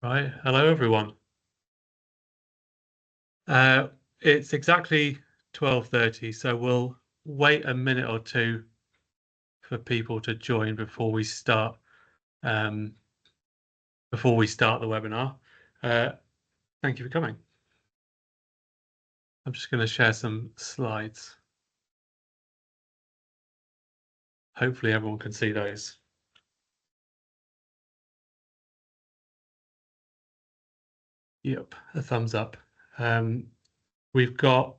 Right. Hello, everyone. Uh, it's exactly 12:30, so we'll wait a minute or two for people to join um, before we start the webinar. Uh, Thank you for coming. I'm just going to share some slides. Hopefully everyone can see those. Yep, a thumbs up. We've got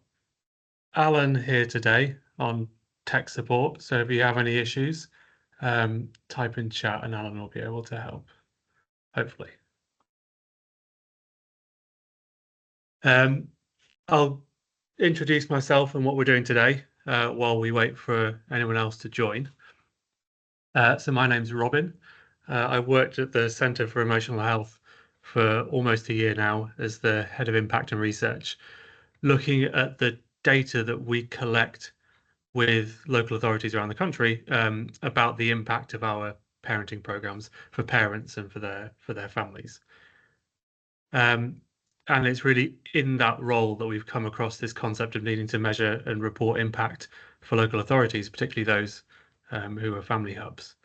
Alan here today on tech support, so if you have any issues, type in chat and Alan will be able to help, hopefully. Um, I'll introduce myself and what we're doing today while we wait for anyone else to join. So my name's Robin. I worked at the Centre for Emotional Health for almost a year now as the head of impact and research, looking at the data that we collect with local authorities around the country about the impact of our parenting programs for parents and for their families. And it's really in that role that we've come across this concept of needing to measure and report impact for local authorities, particularly those who are family hubs.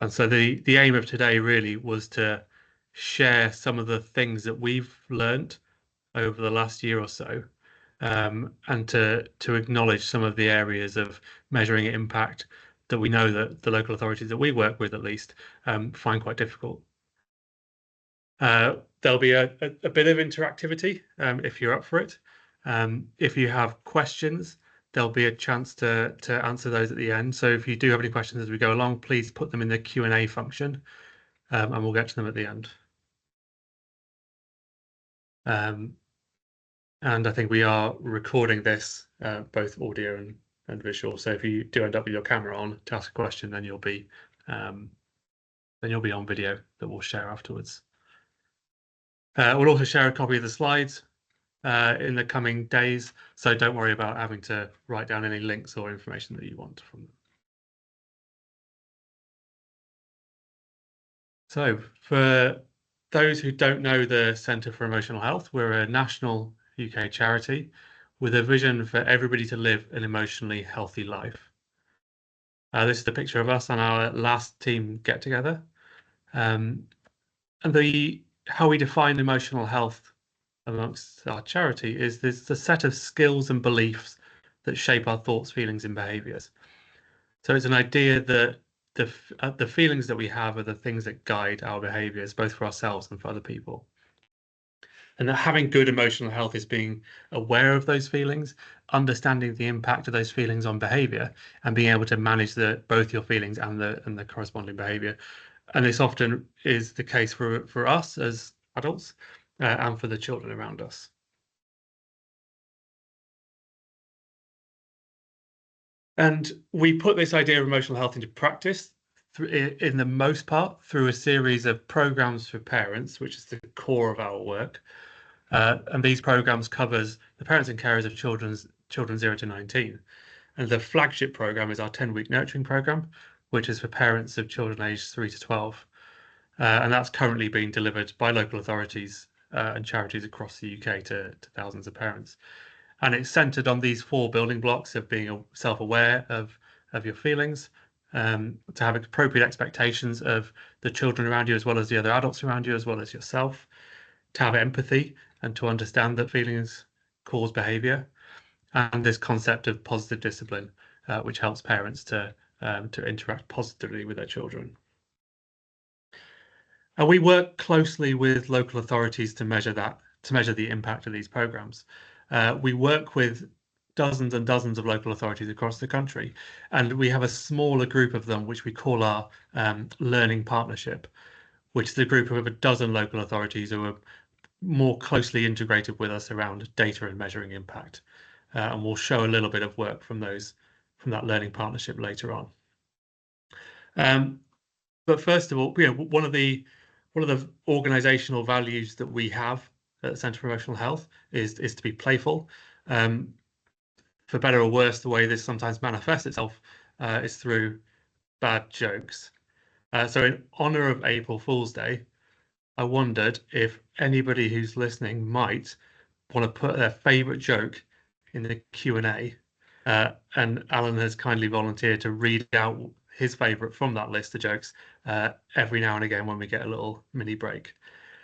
And so the aim of today really was to share some of the things that we've learned over the last year or so, and to acknowledge some of the areas of measuring impact that we know that the local authorities that we work with, at least, find quite difficult. There'll be a bit of interactivity if you're up for it. If you have questions, there'll be a chance to answer those at the end. So if you do have any questions as we go along, please put them in the Q&A function, and we'll get to them at the end. And I think we are recording this, both audio and visual. So if you do end up with your camera on to ask a question, then you'll be on video that we'll share afterwards. We'll also share a copy of the slides in the coming days, so don't worry about having to write down any links or information that you want from them. So for those who don't know the Centre for Emotional Health, we're a national UK charity with a vision for everybody to live an emotionally healthy life. This is the picture of us on our last team get together. And how we define emotional health amongst our charity is there's a set of skills and beliefs that shape our thoughts, feelings, and behaviors. So it's an idea that the feelings that we have are the things that guide our behaviors, both for ourselves and for other people. And that having good emotional health is being aware of those feelings, understanding the impact of those feelings on behavior, and being able to manage both your feelings and the corresponding behavior. And this often is the case for us as adults and for the children around us. And we put this idea of emotional health into practice in the most part through a series of programs for parents, which is the core of our work. And these programs covers the parents and carers of children 0 to 19. And the flagship program is our 10-week nurturing program, which is for parents of children aged 3 to 12. And that's currently being delivered by local authorities and charities across the UK to thousands of parents. And it's centered on these 4 building blocks of being self-aware of your feelings, to have appropriate expectations of the children around you as well as the other adults around you as well as yourself, to have empathy and to understand that feelings cause behavior, and this concept of positive discipline, which helps parents to interact positively with their children. And we work closely with local authorities to measure the impact of these programs. We work with dozens and dozens of local authorities across the country, and we have a smaller group of them, which we call our learning partnership, which is a group of a dozen local authorities who are more closely integrated with us around data and measuring impact. And we'll show a little bit of work from that learning partnership later on. But first of all, one of the organizational values that we have at the Centre for Emotional Health is to be playful. For better or worse, the way this sometimes manifests itself is through bad jokes. So in honor of April Fool's Day, I wondered if anybody who's listening might want to put their favorite joke in the Q&A. And Alan has kindly volunteered to read out his favorite from that list of jokes every now and again when we get a little mini break.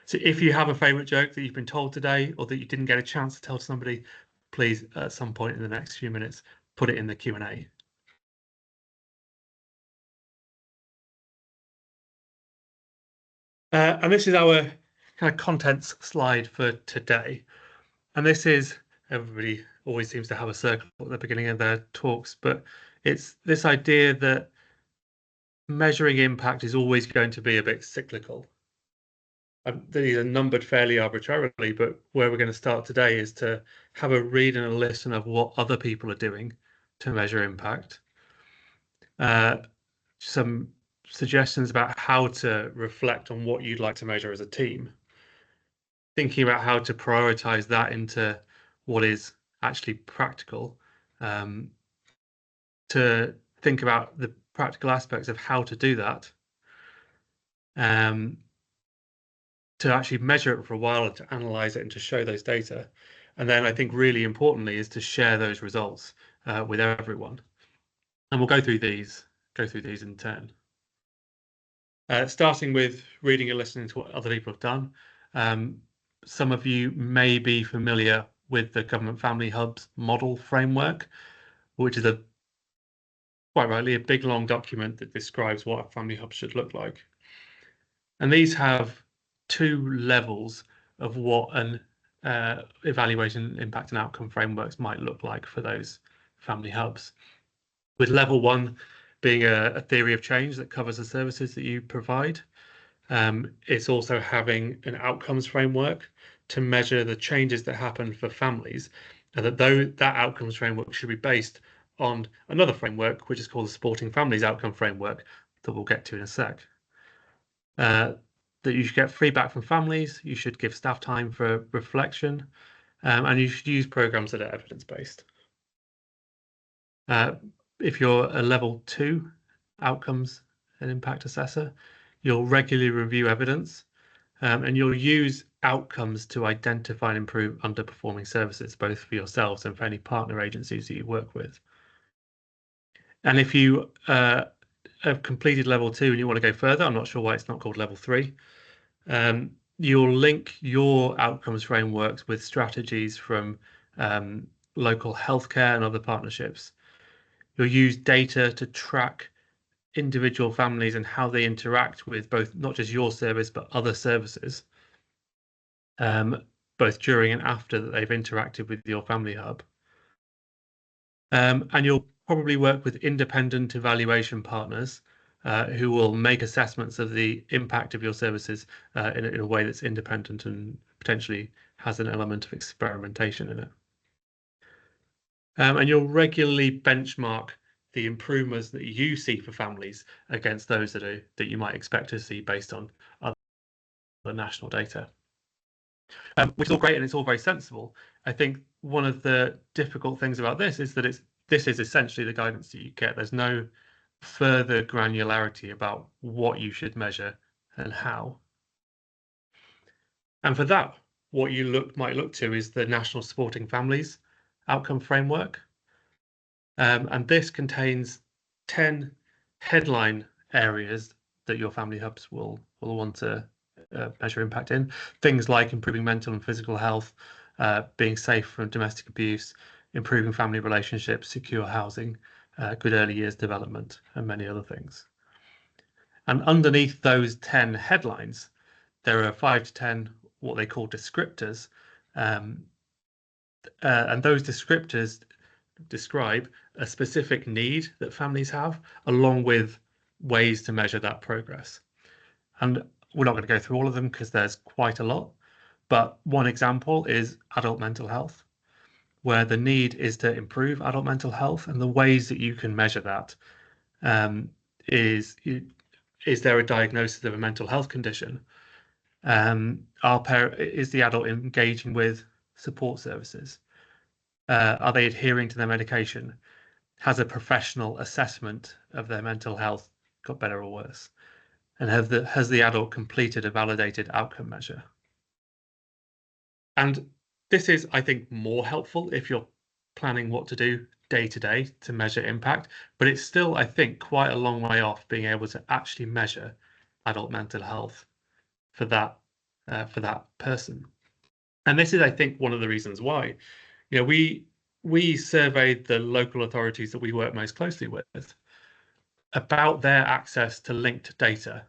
So if you have a favorite joke that you've been told today or that you didn't get a chance to tell to somebody, please at some point in the next few minutes, put it in the Q&A. And this is our kind of contents slide for today. And this is, everybody always seems to have a circle at the beginning of their talks, but it's this idea that measuring impact is always going to be a bit cyclical. These are numbered fairly arbitrarily, but where we're going to start today is to have a read and a listen of what other people are doing to measure impact. Some suggestions about how to reflect on what you'd like to measure as a team. Thinking about how to prioritize that into what is actually practical, to think about the practical aspects of how to do that, to actually measure it for a while and to analyze it and to show those data. And then I think really importantly is to share those results with everyone. And we'll go through these in turn. Starting with reading and listening to what other people have done. Some of you may be familiar with the Government Family Hubs model framework, which is quite rightly a big long document that describes what a family hub should look like. And these have two levels of what an evaluation impact and outcome frameworks might look like for those family hubs. With level one being a theory of change that covers the services that you provide. It's also having an outcomes framework to measure the changes that happen for families, and that outcomes framework should be based on another framework, which is called the Supporting Families Outcome Framework, that we'll get to in a sec. That you should get feedback from families, you should give staff time for reflection, and you should use programs that are evidence-based. If you're a level 2 outcomes and impact assessor, you'll regularly review evidence, and you'll use outcomes to identify and improve underperforming services, both for yourselves and for any partner agencies that you work with. And if you have completed level 2 and you want to go further, I'm not sure why it's not called level 3, you'll link your outcomes frameworks with strategies from local healthcare and other partnerships. You'll use data to track individual families and how they interact with both not just your service but other services, both during and after that they've interacted with your family hub. And you'll probably work with independent evaluation partners who will make assessments of the impact of your services in a way that's independent and potentially has an element of experimentation in it. And you'll regularly benchmark the improvements that you see for families against those that you might expect to see based on other national data. Which is all great and it's all very sensible. I think one of the difficult things about this is that this is essentially the guidance that you get. There's no further granularity about what you should measure and how. And for that, what you might look to is the National Supporting Families Outcome Framework. And this contains 10 headline areas that your family hubs will want to measure impact in. Things like improving mental and physical health, being safe from domestic abuse, improving family relationships, secure housing, good early years development, and many other things. And underneath those 10 headlines, there are 5 to 10 what they call descriptors. And those descriptors describe a specific need that families have, along with ways to measure that progress. And we're not going to go through all of them because there's quite a lot, but one example is adult mental health, where the need is to improve adult mental health, and the ways that you can measure that is there a diagnosis of a mental health condition? Is the adult engaging with support services? Are they adhering to their medication? Has a professional assessment of their mental health got better or worse? And has the adult completed a validated outcome measure? And this is, I think, more helpful if you're planning what to do day to day to measure impact, but it's still, I think, quite a long way off being able to actually measure adult mental health for that person. And this is, I think, one of the reasons why. We surveyed the local authorities that we work most closely with about their access to linked data.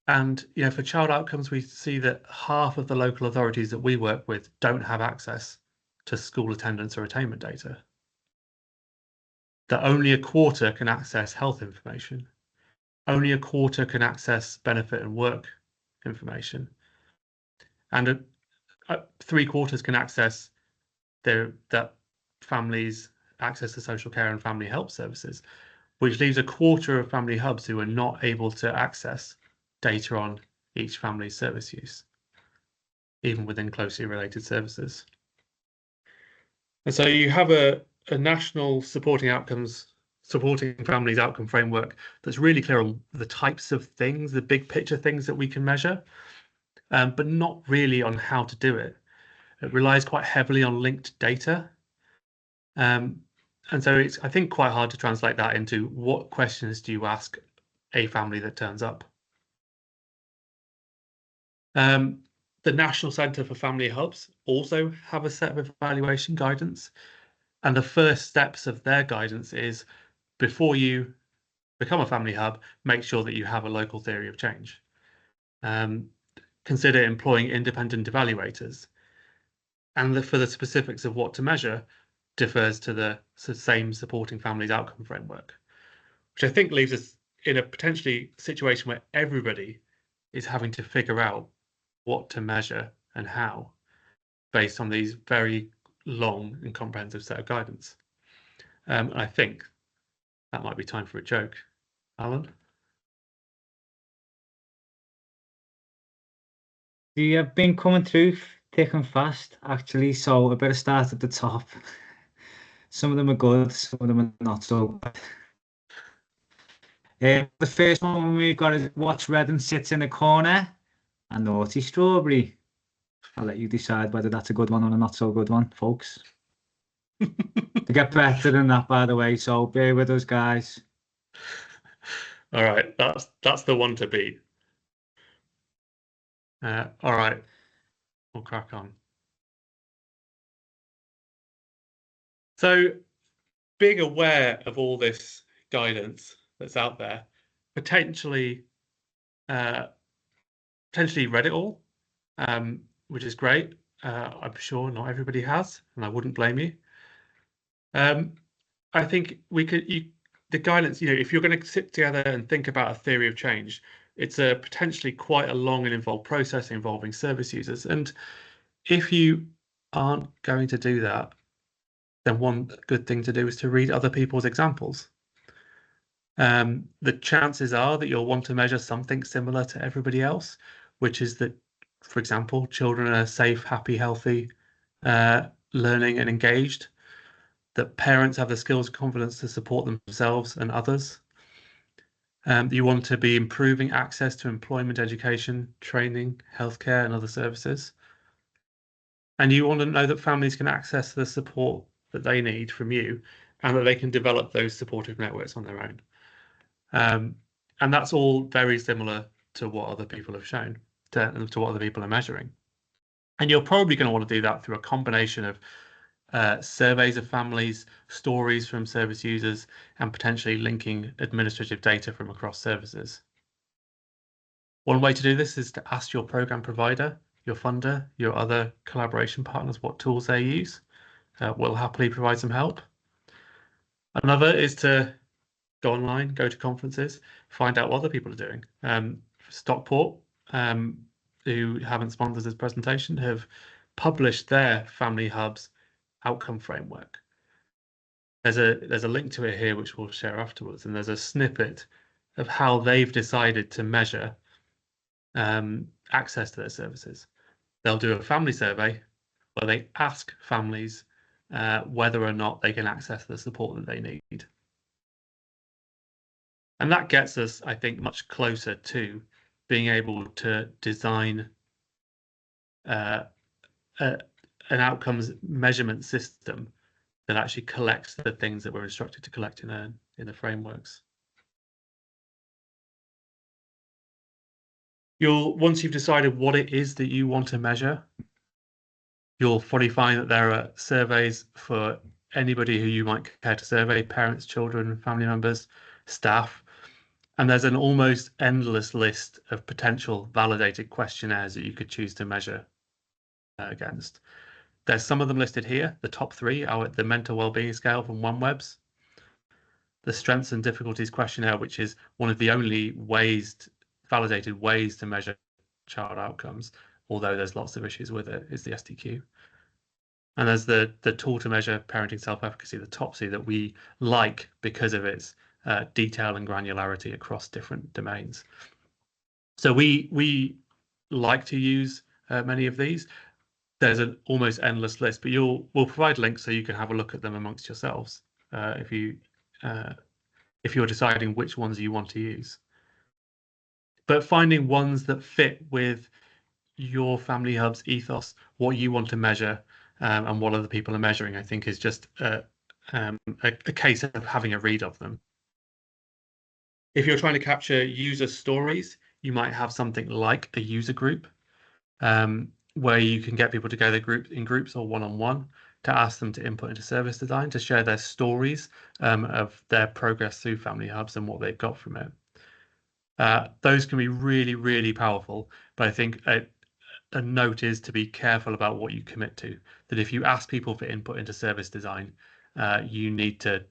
And for child outcomes, we see that half of the local authorities that we work with don't have access to school attendance or attainment data. That only a quarter can access health information. Only a quarter can access benefit and work information. And 3/4 can access that families access to social care and family help services, which leaves a quarter of family hubs who are not able to access data on each family's service use, even within closely related services. And so you have a national supporting families outcome framework that's really clear on the types of things, the big picture things that we can measure, but not really on how to do it. It relies quite heavily on linked data. And so it's, I think, quite hard to translate that into what questions do you ask a family that turns up. The National Centre for Family Hubs also have a set of evaluation guidance. And the first steps of their guidance is, before you become a family hub, make sure that you have a local theory of change. Consider employing independent evaluators. And for the specifics of what to measure, differs to the same supporting families outcome framework, which I think leaves us in a potentially situation where everybody is having to figure out what to measure and how, based on these very long and comprehensive set of guidance. I think that might be time for a joke. Alan? You've been coming through thick and fast, actually, so I better start at the top. Some of them are good, some of them are not so good. The first one we've got is what's red and sits in a corner? A naughty strawberry. I'll let you decide whether that's a good one or a not so good one, folks. To get better than that, by the way, so bear with us, guys. All right, that's the one to beat. All right, we'll crack on. So, being aware of all this guidance that's out there, potentially read it all, which is great. I'm sure not everybody has, and I wouldn't blame you. I think the guidance, if you're going to sit together and think about a theory of change, it's a potentially quite a long and involved process involving service users. And if you aren't going to do that, then one good thing to do is to read other people's examples. The chances are that you'll want to measure something similar to everybody else, which is that, for example, children are safe, happy, healthy, learning and engaged, that parents have the skills and confidence to support themselves and others. You want to be improving access to employment, education, training, healthcare, and other services. And you want to know that families can access the support that they need from you, and that they can develop those supportive networks on their own. And that's all very similar to what other people have shown, to what other people are measuring. And you're probably going to want to do that through a combination of surveys of families, stories from service users, and potentially linking administrative data from across services. One way to do this is to ask your program provider, your funder, your other collaboration partners what tools they use. We'll happily provide some help. Another is to go online, go to conferences, find out what other people are doing. Stockport, who haven't sponsored this presentation, have published their family hubs outcome framework. There's a link to it here, which we'll share afterwards, and there's a snippet of how they've decided to measure access to their services. They'll do a family survey where they ask families whether or not they can access the support that they need. And that gets us, I think, much closer to being able to design uh, an outcomes measurement system that actually collects the things that we're instructed to collect in the frameworks. Once you've decided what it is that you want to measure, you'll probably find that there are surveys for anybody who you might care to survey, parents, children, family members, staff. And there's an almost endless list of potential validated questionnaires that you could choose to measure against. There's some of them listed here. The top three are the mental wellbeing scale from OneWebs, the strengths and difficulties questionnaire, which is one of the only validated ways to measure child outcomes, although there's lots of issues with it, is the SDQ. And there's the tool to measure parenting self-efficacy, the TOPSY, that we like because of its detail and granularity across different domains. So we like to use many of these. There's an almost endless list, but we'll provide links so you can have a look at them amongst yourselves if you're deciding which ones you want to use. But finding ones that fit with your Family Hub's ethos, what you want to measure, and what other people are measuring, I think is just a case of having a read of them. If you're trying to capture user stories, you might have something like a user group, where you can get people together in groups or one-on-one to ask them to input into service design, to share their stories of their progress through Family Hubs and what they've got from it. Those can be really, really powerful, but I think a note is to be careful about what you commit to. That if you ask people for input into service design, you need to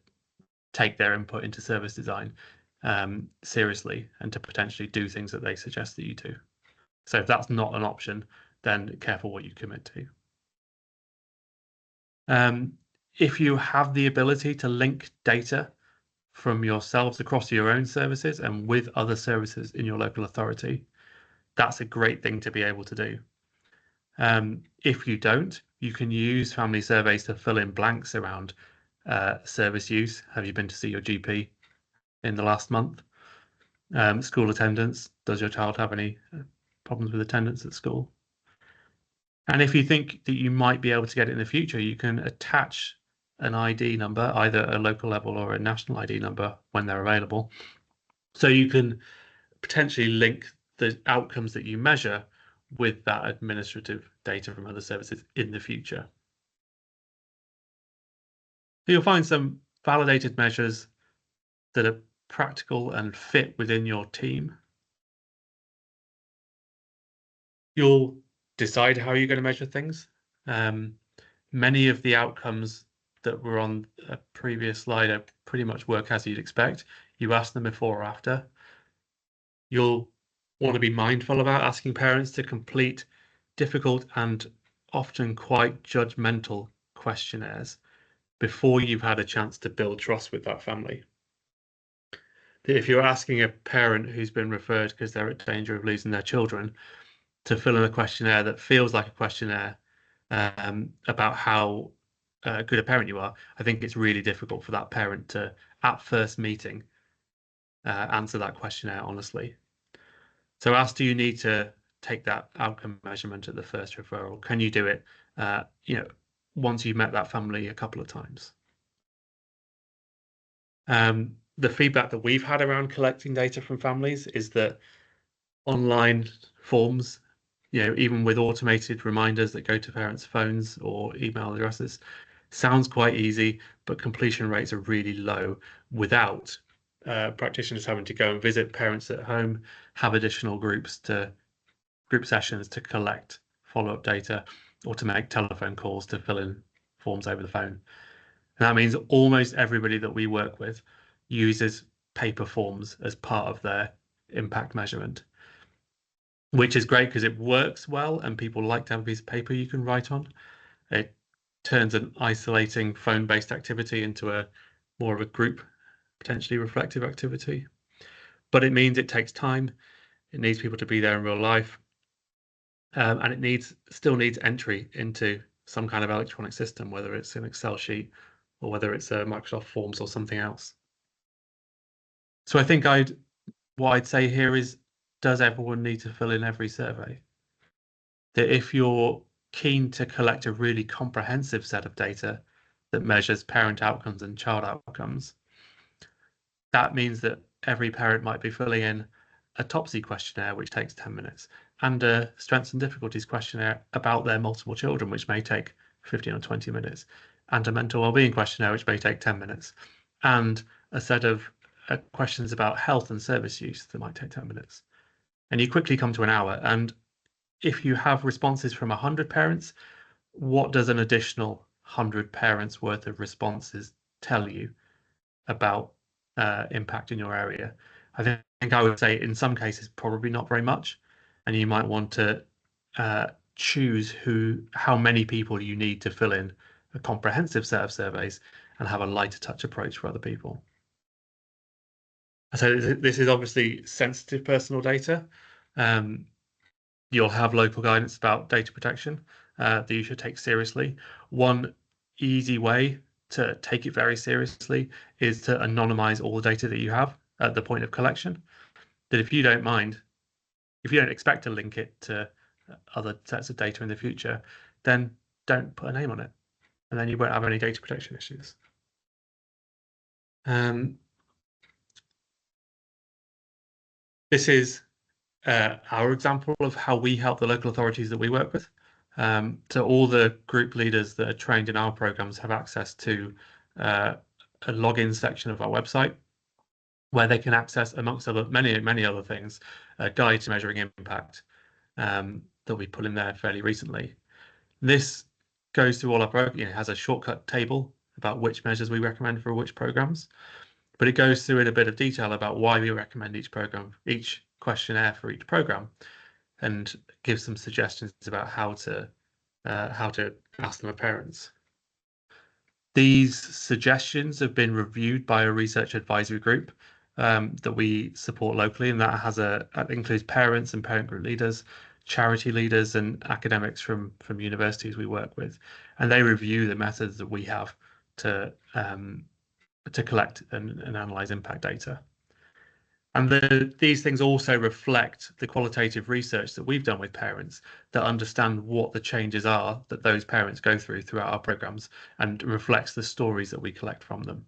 take their input into service design seriously and to potentially do things that they suggest that you do. So if that's not an option, then careful what you commit to. If you have the ability to link data from yourselves across your own services and with other services in your local authority, that's a great thing to be able to do. If you don't, you can use family surveys to fill in blanks around service use. Have you been to see your GP in the last month? School attendance. Does your child have any problems with attendance at school? And if you think that you might be able to get it in the future, you can attach an ID number, either a local level or a national ID number when they're available. So you can potentially link the outcomes that you measure with that administrative data from other services in the future. You'll find some validated measures that are practical and fit within your team. You'll decide how you're going to measure things. Many of the outcomes that were on a previous slide are pretty much work as you'd expect. You ask them before or after. You'll want to be mindful about asking parents to complete difficult and often quite judgmental questionnaires before you've had a chance to build trust with that family. If you're asking a parent who's been referred because they're at danger of losing their children to fill in a questionnaire that feels like a questionnaire about how good a parent you are, I think it's really difficult for that parent to, at first meeting, answer that questionnaire honestly. So do you need to take that outcome measurement at the first referral? Can you do it, once you've met that family a couple of times? The feedback that we've had around collecting data from families is that online forms, even with automated reminders that go to parents' phones or email addresses, sounds quite easy, but completion rates are really low without practitioners having to go and visit parents at home, have additional group sessions to collect follow-up data, or to make telephone calls to fill in forms over the phone. And that means almost everybody that we work with uses paper forms as part of their impact measurement, which is great because it works well and people like to have a piece of paper you can write on. It turns an isolating phone-based activity into a more of a group, potentially reflective activity. But it means it takes time. It needs people to be there in real life. And it still needs entry into some kind of electronic system, whether it's an Excel sheet or whether it's a Microsoft Forms or something else. So I think what I'd say here is, does everyone need to fill in every survey? That if you're keen to collect a really comprehensive set of data that measures parent outcomes and child outcomes, that means that every parent might be filling in a TOPSY questionnaire, which takes 10 minutes, and a strengths and difficulties questionnaire about their multiple children, which may take 15 or 20 minutes, and a mental wellbeing questionnaire, which may take 10 minutes, and a set of questions about health and service use that might take 10 minutes. And you quickly come to an hour. And if you have responses from 100 parents, what does an additional 100 parents worth of responses tell you about impact in your area? I think I would say in some cases probably not very much, and you might want to choose how many people you need to fill in a comprehensive set of surveys and have a lighter touch approach for other people. So this is obviously sensitive personal data. You'll have local guidance about data protection that you should take seriously. One easy way to take it very seriously is to anonymize all the data that you have at the point of collection. That if you don't mind, if you don't expect to link it to other sets of data in the future, then don't put a name on it, and then you won't have any data protection issues. This is our example of how we help the local authorities that we work with. So all the group leaders that are trained in our programs have access to a login section of our website where they can access, amongst many other things, a guide to measuring impact that we put in there fairly recently. This goes through all our programs. It has a shortcut table about which measures we recommend for which programs, but it goes through in a bit of detail about why we recommend each program, each questionnaire for each program, and gives some suggestions about how to ask them as parents. These suggestions have been reviewed by a research advisory group that we support locally, and that includes parents and parent group leaders, charity leaders, and academics from universities we work with, and they review the methods that we have to collect and analyze impact data. And these things also reflect the qualitative research that we've done with parents that understand what the changes are that those parents go through throughout our programs, and reflects the stories that we collect from them.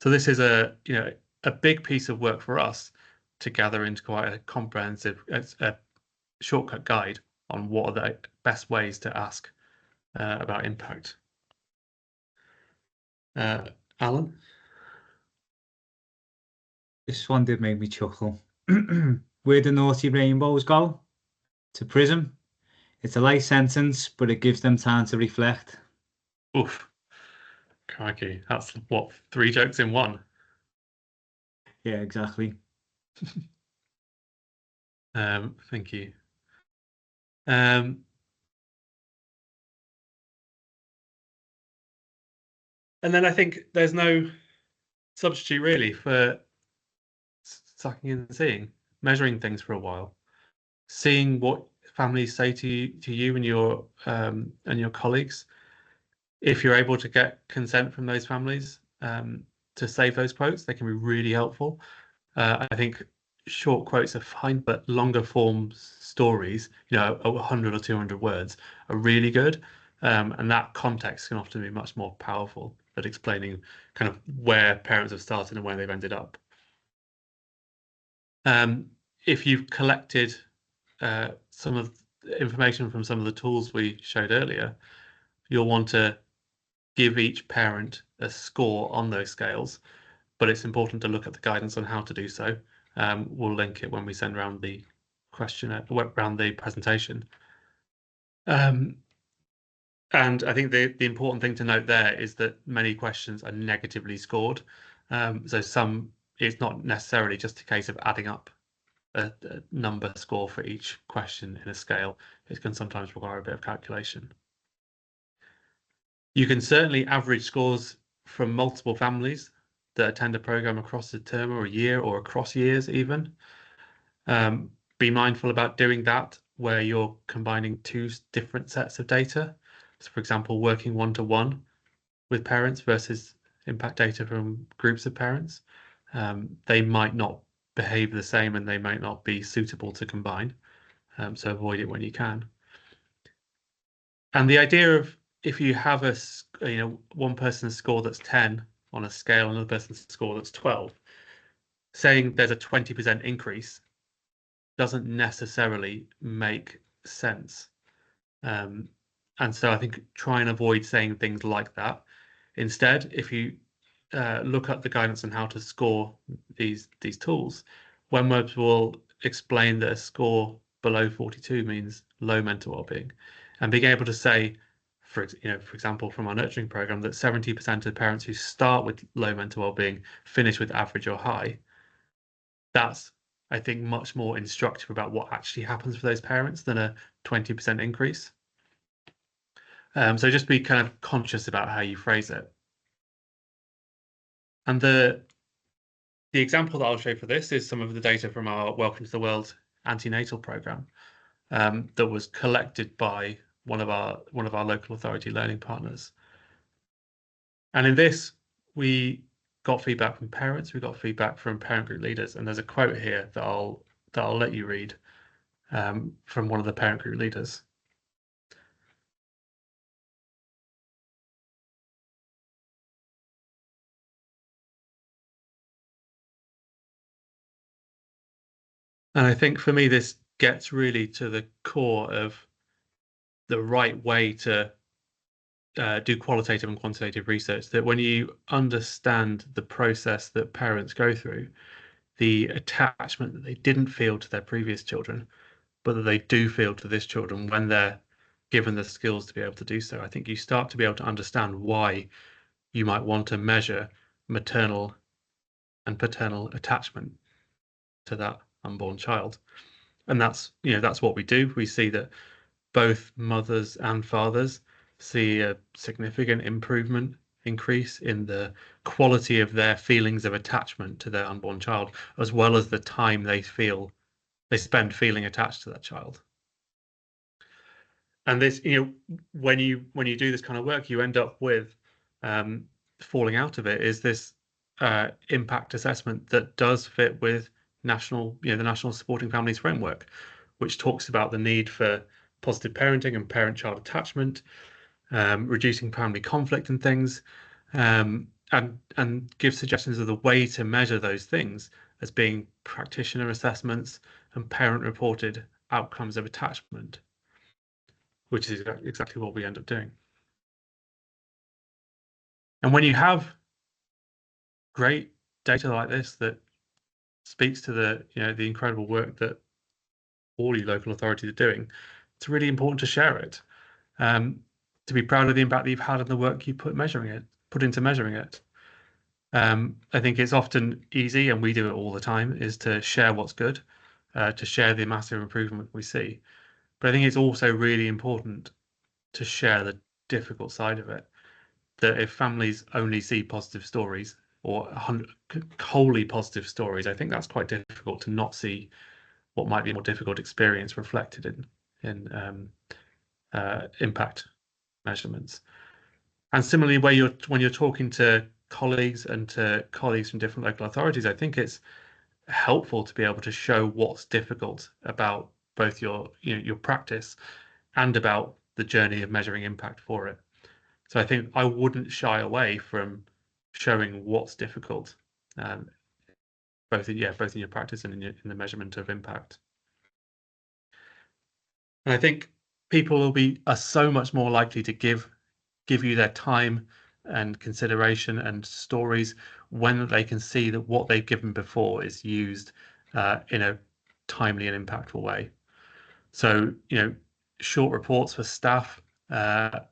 So this is a big piece of work for us to gather into quite a comprehensive shortcut guide on what are the best ways to ask about impact. Alan? This one did make me chuckle. Where do naughty rainbows go? To prison. It's a light sentence, but it gives them time to reflect. Oof. Crikey. That's what, 3 jokes in one? Yeah, exactly. Thank you. And then I think there's no substitute really for sucking and seeing, measuring things for a while, seeing what families say to you and your colleagues. If you're able to get consent from those families to save those quotes, they can be really helpful. I think short quotes are fine, but longer form stories, 100 or 200 words, are really good. And that context can often be much more powerful at explaining kind of where parents have started and where they've ended up. If you've collected some of the information from some of the tools we showed earlier, you'll want to give each parent a score on those scales, but it's important to look at the guidance on how to do so. We'll link it when we send around the questionnaire, around the presentation. And I think the important thing to note there is that many questions are negatively scored. So it's not necessarily just a case of adding up a number score for each question in a scale. It can sometimes require a bit of calculation. You can certainly average scores from multiple families that attend a program across the term or a year or across years even. Be mindful about doing that where you're combining 2 different sets of data. So for example, working one-to-one with parents versus impact data from groups of parents. They might not behave the same and they might not be suitable to combine. So avoid it when you can. And the idea of if you have one person's score that's 10 on a scale, another person's score that's 12, saying there's a 20% increase doesn't necessarily make sense. And so I think try and avoid saying things like that. Instead, if you look at the guidance on how to score these tools, WebWebs will explain that a score below 42 means low mental well-being, and being able to say, for example, from our nurturing program, that 70% of parents who start with low mental well-being finish with average or high. That's, I think, much more instructive about what actually happens for those parents than a 20% increase. So just be kind of conscious about how you phrase it. And the example that I'll show for this is some of the data from our Welcome to the World antenatal program that was collected by one of our local authority learning partners. And in this, we got feedback from parents, we got feedback from parent group leaders, and there's a quote here that I'll let you read from one of the parent group leaders. And I think for me, this gets really to the core of the right way to do qualitative and quantitative research, that when you understand the process that parents go through, the attachment that they didn't feel to their previous children, but that they do feel to this children when they're given the skills to be able to do so, I think you start to be able to understand why you might want to measure maternal and paternal attachment to that unborn child. And that's what we do. We see that both mothers and fathers see a significant increase in the quality of their feelings of attachment to their unborn child, as well as the time they spend feeling attached to that child. And this, when you do this kind of work, you end up with falling out of it is this impact assessment that does fit with the National Supporting Families Framework, which talks about the need for positive parenting and parent-child attachment, reducing family conflict and things, and gives suggestions of the way to measure those things as being practitioner assessments and parent-reported outcomes of attachment, which is exactly what we end up doing. And when you have great data like this that speaks to the incredible work that all you local authorities are doing, it's really important to share it. To be proud of the impact that you've had on the work you put into measuring it. I think it's often easy, and we do it all the time, is to share what's good, to share the massive improvement we see. But I think it's also really important to share the difficult side of it. That if families only see positive stories or wholly positive stories, I think that's quite difficult to not see what might be a more difficult experience reflected in impact measurements. And similarly, when you're talking to colleagues and to colleagues from different local authorities, I think it's helpful to be able to show what's difficult about both your practice and about the journey of measuring impact for it. So I think I wouldn't shy away from showing what's difficult, both in your practice and in the measurement of impact. And I think people are so much more likely to give you their time and consideration and stories when they can see that what they've given before is used in a timely and impactful way. So, short reports for staff,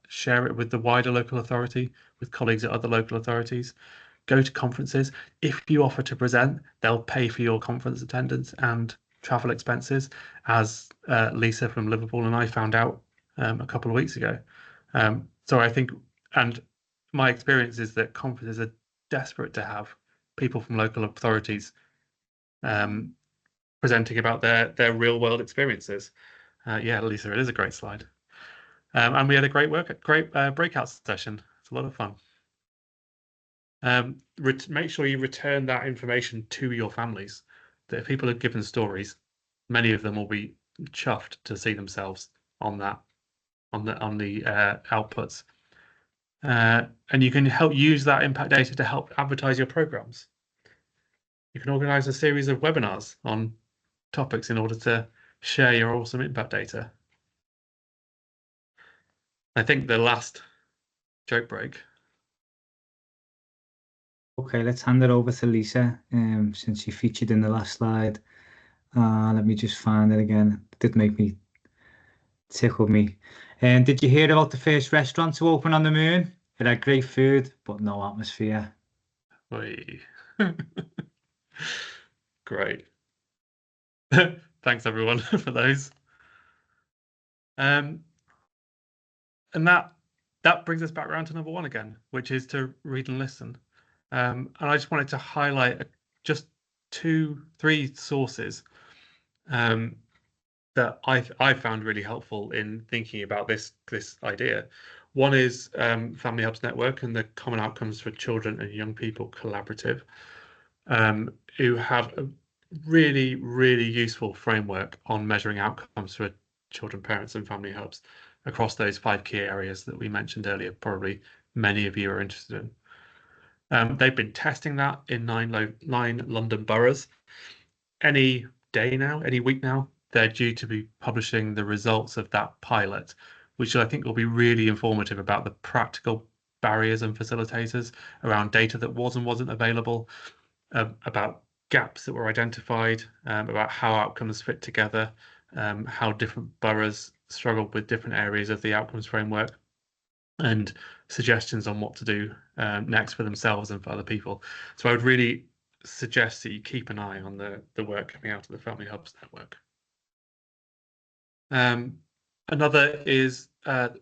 share it with the wider local authority, with colleagues at other local authorities. Go to conferences. If you offer to present, they'll pay for your conference attendance and travel expenses, as Lisa from Liverpool and I found out a couple of weeks ago. So I think, and my experience is that conferences are desperate to have people from local authorities presenting about their real world experiences. Yeah, Lisa, it is a great slide. And we had a great breakout session. It's a lot of fun. Make sure you return that information to your families. That if people are given stories, many of them will be chuffed to see themselves on that, on the outputs. And you can help use that impact data to help advertise your programs. You can organize a series of webinars on topics in order to share your awesome impact data. I think the last joke break. Okay, let's hand it over to Lisa, since she featured in the last slide. Let me just find it again. It did make me tickle me. And did you hear about the first restaurant to open on the moon? It had great food, but no atmosphere. Oy. Great. Thanks everyone for those. And that brings us back around to number one again, which is to read and listen. And I just wanted to highlight just 2-3 sources that I found really helpful in thinking about this idea. One is Family Hubs Network and the Common Outcomes for Children and Young People Collaborative, who have a really, really useful framework on measuring outcomes for children, parents, and family hubs across those 5 key areas that we mentioned earlier. Probably many of you are interested in. They've been testing that in 9 London boroughs. Any day now, any week now, they're due to be publishing the results of that pilot, which I think will be really informative about the practical barriers and facilitators around data that was and wasn't available, about gaps that were identified, about how outcomes fit together, how different boroughs struggled with different areas of the outcomes framework, and suggestions on what to do next for themselves and for other people. So I would really suggest that you keep an eye on the work coming out of the Family Hubs Network. Another is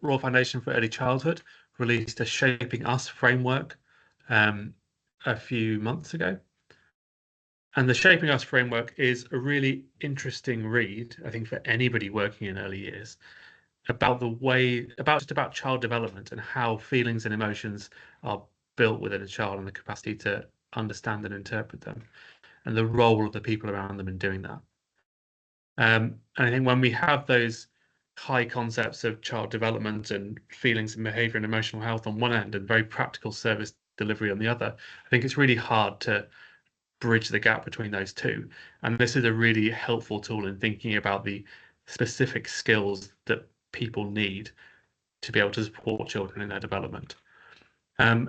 Royal Foundation for Early Childhood released a Shaping Us framework a few months ago. And the Shaping Us framework is a really interesting read, I think, for anybody working in early years, about about child development and how feelings and emotions are built within a child and the capacity to understand and interpret them, and the role of the people around them in doing that. And I think when we have those high concepts of child development and feelings and behavior and emotional health on one end and very practical service delivery on the other, I think it's really hard to bridge the gap between those two. And this is a really helpful tool in thinking about the specific skills that people need to be able to support children in their development. And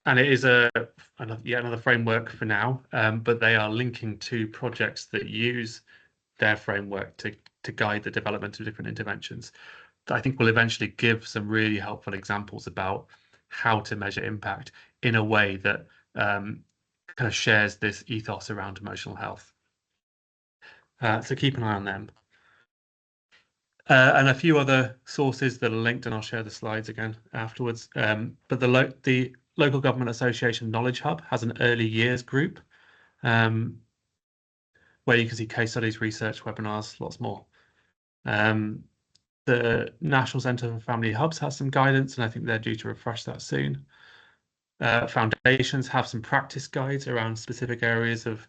it is yet another framework for now, but they are linking to projects that use their framework to guide the development of different interventions that I think will eventually give some really helpful examples about how to measure impact in a way that kind of shares this ethos around emotional health. So keep an eye on them. And a few other sources that are linked, and I'll share the slides again afterwards. But the Local Government Association Knowledge Hub has an early years group where you can see case studies, research, webinars, lots more. The National Centre for Family Hubs has some guidance, and I think they're due to refresh that soon. Foundations have some practice guides around specific areas of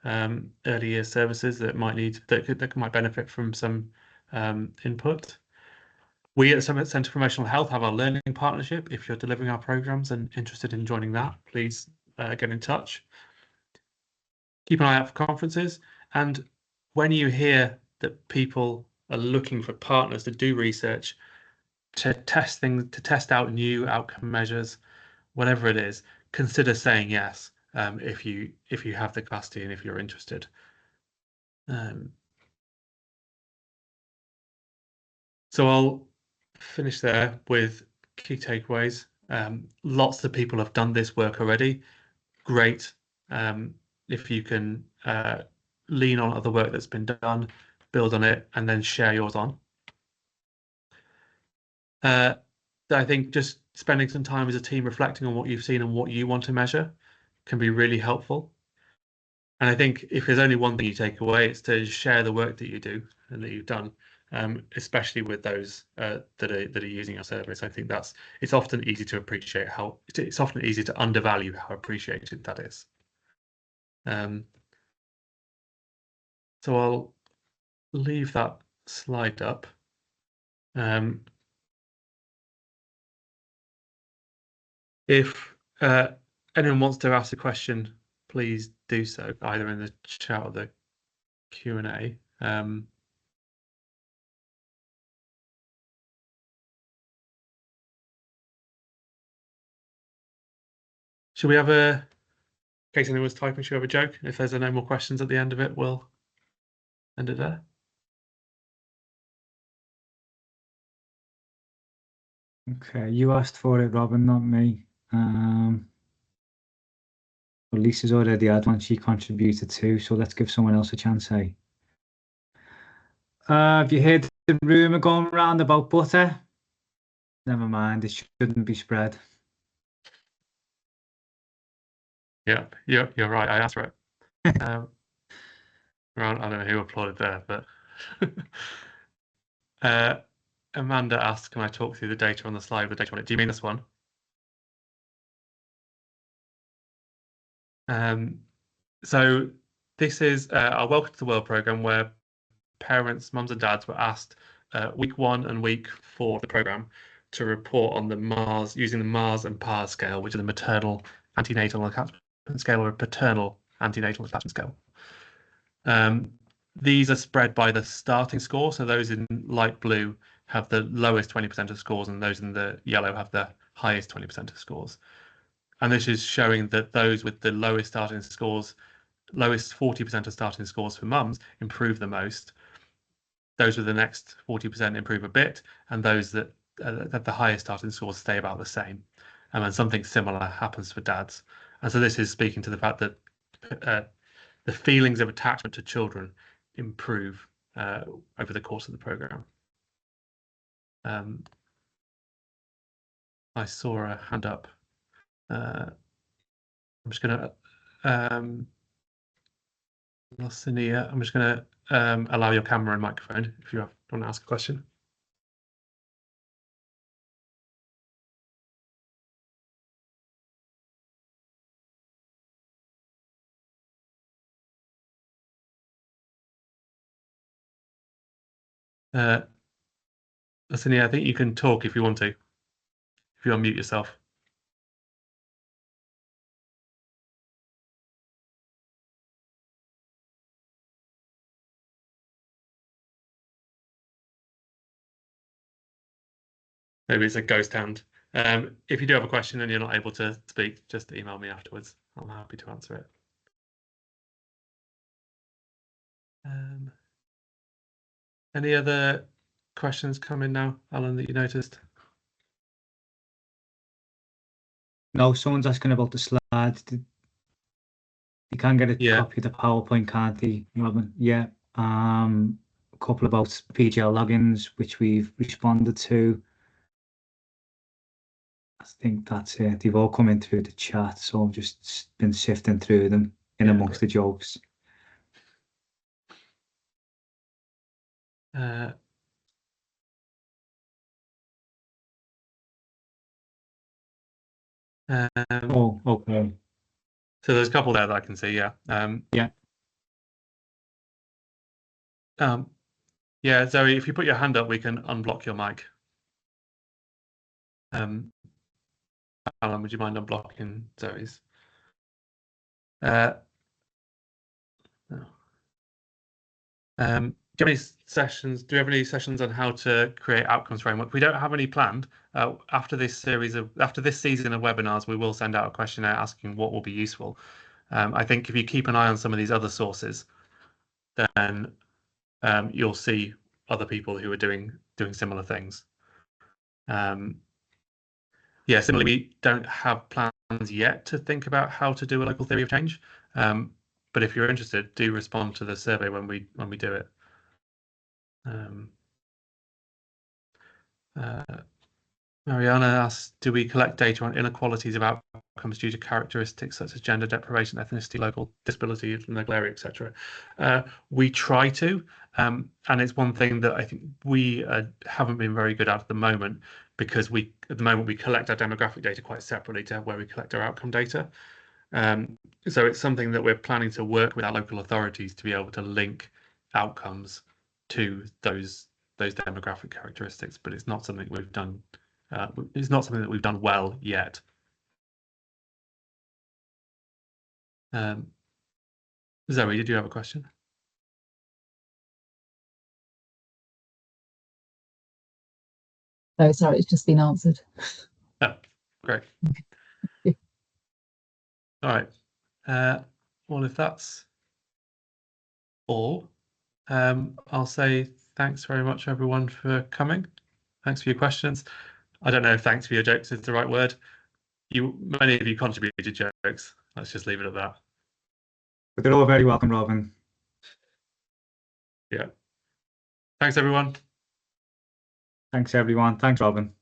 early year services that might benefit from some input. We at Summit Centre for Emotional Health have our learning partnership. If you're delivering our programs and interested in joining that, please get in touch. Keep an eye out for conferences, and when you hear that people are looking for partners to do research, to test out new outcome measures, whatever it is, consider saying yes if you have the capacity and if you're interested. So I'll finish there with key takeaways. Lots of people have done this work already. Great. If you can lean on other work that's been done, build on it, and then share yours on. I think just spending some time as a team reflecting on what you've seen and what you want to measure can be really helpful. And I think if there's only one thing you take away, it's to share the work that you do and that you've done, especially with those that are using our service. I think it's often easy to appreciate it's often easy to undervalue how appreciated that is. So I'll leave that slide up. If anyone wants to ask a question, please do so either in the chat or the Q&A. Should we have in case anyone was typing, should we have a joke? If there's no more questions at the end of it, we'll end it there. Okay, you asked for it, Robin, not me. Well, Lisa's already had one. She contributed too, so let's give someone else a chance, eh? Have you heard the rumour going around about butter? Never mind, it shouldn't be spread. Yeah, you're right. I asked for it. I don't know who applauded there, but Amanda asked, "Can I talk through the data on the slide with the data on it?" Do you mean this one? So this is our Welcome to the World program, where parents, mums and dads, were asked week 1 and week 4 of the program to report on the Mars using the Mars and PARS scale, which is the maternal antenatal attachment scale or a paternal antenatal attachment scale. These are spread by the starting score, so those in light blue have the lowest 20% of scores, and those in the yellow have the highest 20% of scores. And this is showing that those with the lowest starting scores, lowest 40% of starting scores for mums, improve the most. Those with the next 40% improve a bit, and those that at the highest starting scores stay about the same. And then something similar happens for dads. And so this is speaking to the fact that the feelings of attachment to children improve over the course of the program. I saw a hand up. I'm just going to Lacinia, I'm just going to allow your camera and microphone if you want to ask a question. Lacinia, I think you can talk if you want to, if you unmute yourself. Maybe it's a ghost hand. If you do have a question and you're not able to speak, just email me afterwards. I'm happy to answer it. Any other questions coming now, Alan, that you noticed? No, someone's asking about the slide. You can get a copy of the PowerPoint, can't you, Robin? Yeah. A couple about PGL logins, which we've responded to. I think that's it. They've all come in through the chat, so I've just been sifting through them amongst the jokes. Oh, okay. So there's a couple there that I can see, yeah. Yeah, Zoe, if you put your hand up, we can unblock your mic. Alan, would you mind unblocking Zoe's? No. Do you have any sessions? Do you have any sessions on how to create outcomes framework? We don't have any planned. After this season of webinars, we will send out a questionnaire asking what will be useful. I think if you keep an eye on some of these other sources, then you'll see other people who are doing similar things. Yeah, similarly, we don't have plans yet to think about how to do a local theory of change. But if you're interested, do respond to the survey when we do it. Mariana asks, do we collect data on inequalities of outcomes due to characteristics such as gender, deprivation, ethnicity, local disability, local area, etc.? We try to, and it's one thing that I think we haven't been very good at the moment, because at the moment we collect our demographic data quite separately to where we collect our outcome data. So it's something that we're planning to work with our local authorities to be able to link outcomes to those demographic characteristics, but it's not something we've done. It's not something that we've done well yet. Zoe, did you have a question? No, sorry, it's just been answered. Oh, great. All right. Well, if that's all, I'll say thanks very much, everyone, for coming. Thanks for your questions. I don't know if thanks for your jokes is the right word. Many of you contributed jokes. Let's just leave it at that. But they're all very welcome, Robin. Yeah. Thanks, everyone. Thanks, everyone. Thanks, Robin.